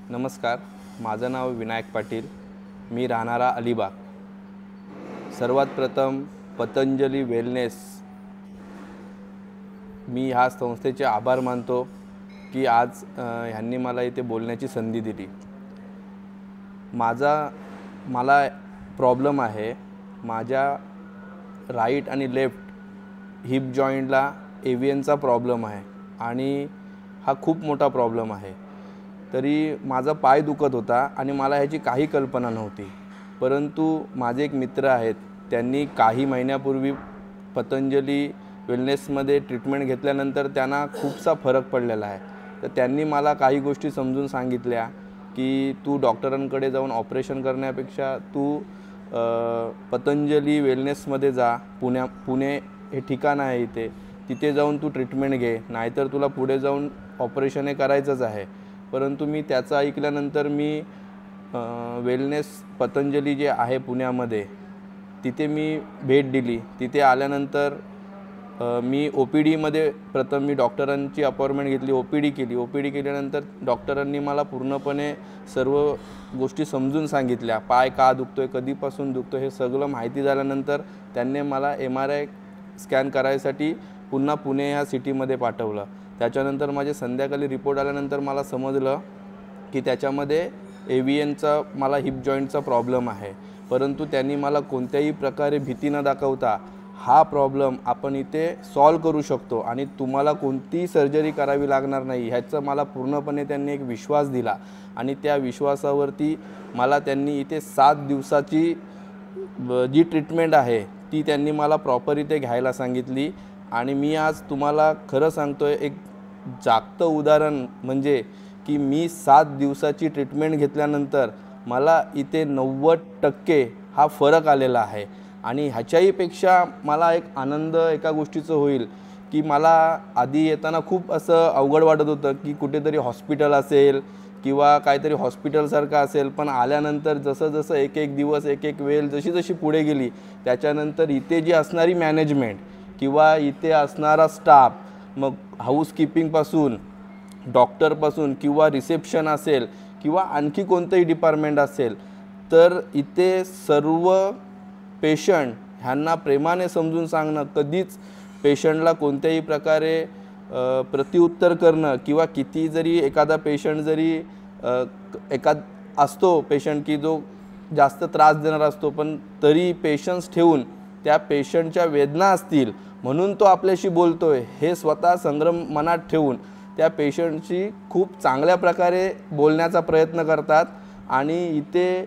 नमस्कार, माझं नाव विनायक पाटील. मी राहणारा अलिबाग. सर्वात प्रथम पतंजली वेलनेस मी ह्या संस्थेचे आभार मानतो की आज ह्यांनी मला इथे बोलण्याची संधी दिली. मला प्रॉब्लेम आहे. माझ्या राईट आणि लेफ्ट हिप जॉईंटला एव्हीएनचा प्रॉब्लेम आहे आणि हा खूप मोठा प्रॉब्लेम आहे. तरी माझा पाय दुखत होता आणि मला ह्याची काही कल्पना नव्हती. परंतु माझे एक मित्र आहेत, त्यांनी काही महिन्यापूर्वी पतंजली वेलनेसमध्ये ट्रीटमेंट घेतल्यानंतर त्यांना खूपसा फरक पडलेला आहे. तर त्यांनी मला काही गोष्टी समजून सांगितल्या की तू डॉक्टरांकडे जाऊन ऑपरेशन करण्यापेक्षा तू पतंजली वेलनेसमध्ये जा. पुणे हे ठिकाण आहे तिथे जाऊन तू ट्रीटमेंट घे, नाहीतर तुला पुढे जाऊन ऑपरेशन हे करायचंच आहे. परंतु मी त्याचं ऐकल्यानंतर मी वेलनेस पतंजली जे आहे पुण्यामध्ये तिथे मी भेट दिली. तिथे आल्यानंतर मी OPDमध्ये प्रथम मी डॉक्टरांची अपॉइंटमेंट घेतली, OPD केल्यानंतर डॉक्टरांनी मला पूर्णपणे सर्व गोष्टी समजून सांगितल्या. पाय का दुखतो आहे, कधीपासून दुखतो, हे सगळं माहिती झाल्यानंतर त्यांनी मला MRI स्कॅन करायसाठी पुन्हा पुणे ह्या सिटीमध्ये पाठवलं. त्याच्यानंतर माझे संध्याकाळी रिपोर्ट आल्यानंतर मला समजलं की त्याच्यामध्ये एव्हीएनचा मला हिप जॉईंटचा प्रॉब्लेम आहे. परंतु त्यांनी मला कोणत्याही प्रकारे भीती न दाखवता हा प्रॉब्लेम आपण इथे सॉल्व करू शकतो आणि तुम्हाला कोणतीही सर्जरी करावी लागणार नाही ह्याचं मला पूर्णपणे त्यांनी एक विश्वास दिला. आणि त्या विश्वासावरती मला त्यांनी इथे 7 दिवसाची जी ट्रीटमेंट आहे ती त्यांनी मला प्रॉपर इथे घ्यायला सांगितली. आणि मी आज तुम्हाला खरं सांगतोय, एक जागतं उदाहरण म्हणजे की मी 7 दिवसाची ट्रीटमेंट घेतल्यानंतर मला इथे 90% हा फरक आलेला आहे. आणि ह्याच्याहीपेक्षा मला एक आनंद एका गोष्टीचं होईल की मला आधी येताना खूप असं अवघड वाटत होतं की कुठेतरी हॉस्पिटल असेल किंवा काहीतरी हॉस्पिटलसारखं असेल. पण आल्यानंतर जसं एक एक दिवस एक एक वेळ जशी पुढे गेली त्याच्यानंतर इथे जी असणारी मॅनेजमेंट किंवा इथे असणारा स्टाफ, मग हाऊसकीपिंगपासून डॉक्टरपासून किंवा रिसेप्शन असेल किंवा आणखी कोणतंही डिपार्टमेंट असेल, तर इथे सर्व पेशंट ह्यांना प्रेमाने समजून सांगणं, कधीच पेशंटला कोणत्याही प्रकारे प्रत्युत्तर करणं किंवा किती जरी एखादा पेशंट जरी असतो पेशंट की जो जास्त त्रास देणार असतो, पण तरी पेशन्स ठेवून त्या पेशंटच्या वेदना असतील म्हणून तो आपल्याशी बोलतोय हे स्वतः संग्रम मनात ठेवून त्या पेशंटशी खूप चांगल्या प्रकारे बोलण्याचा प्रयत्न करतात. आणि इथे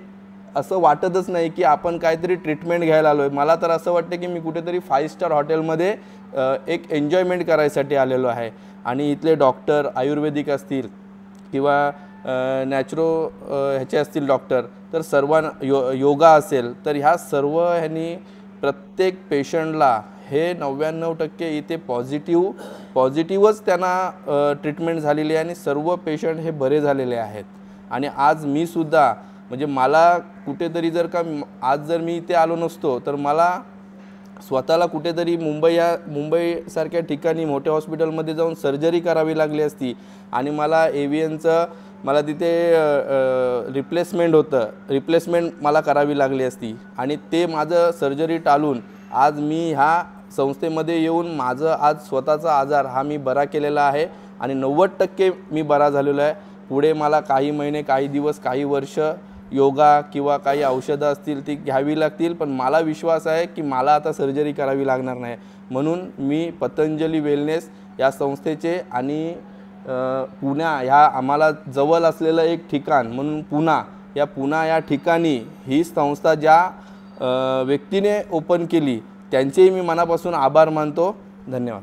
असं वाटतच नाही की आपण काहीतरी ट्रीटमेंट घ्यायला आलो आहे. मला तर असं वाटतं की मी कुठेतरी 5 स्टार हॉटेलमध्ये एक एन्जॉयमेंट करायसाठी आलेलो आहे. आणि इथले डॉक्टर आयुर्वेदिक असतील किंवा ह्याचे असतील डॉक्टर, तर सर्वांना योगा असेल, तर ह्या सर्व ह्यांनी प्रत्येक पेशंटला हे 99% इथे पॉझिटिव्हच त्यांना ट्रीटमेंट झालेली आहे आणि सर्व पेशंट हे बरे झालेले आहेत. आणि आज मी सुद्धा म्हणजे मला कुठेतरी आज जर मी इथे आलो नसतो तर मला स्वतःला कुठेतरी मुंबईसारख्या ठिकाणी मोठ्या हॉस्पिटलमध्ये जाऊन सर्जरी करावी लागली असती आणि मला एव्हीएनचं मला तिथे रिप्लेसमेंट मला करावी लागली असती. आणि ते माझं सर्जरी टाळून आज मी ह्या संस्थेमध्ये येऊन माझं आज स्वतःचा आजार हा मी बरा केलेला आहे आणि 90% मी बरा झालेलो आहे. पुढे मला काही महिने, काही दिवस, काही वर्ष योगा किंवा काही औषधं असतील ती घ्यावी लागतील, पण मला विश्वास आहे की मला आता सर्जरी करावी लागणार नाही. म्हणून मी पतंजली वेलनेस या संस्थेचे आणि ह्या आम्हाला जवळ असलेलं एक ठिकाण म्हणून पुणा या ठिकाणी ही संस्था ज्या व्यक्तीने ओपन केली त्यांचेही मी मनापासून आभार मानतो. धन्यवाद.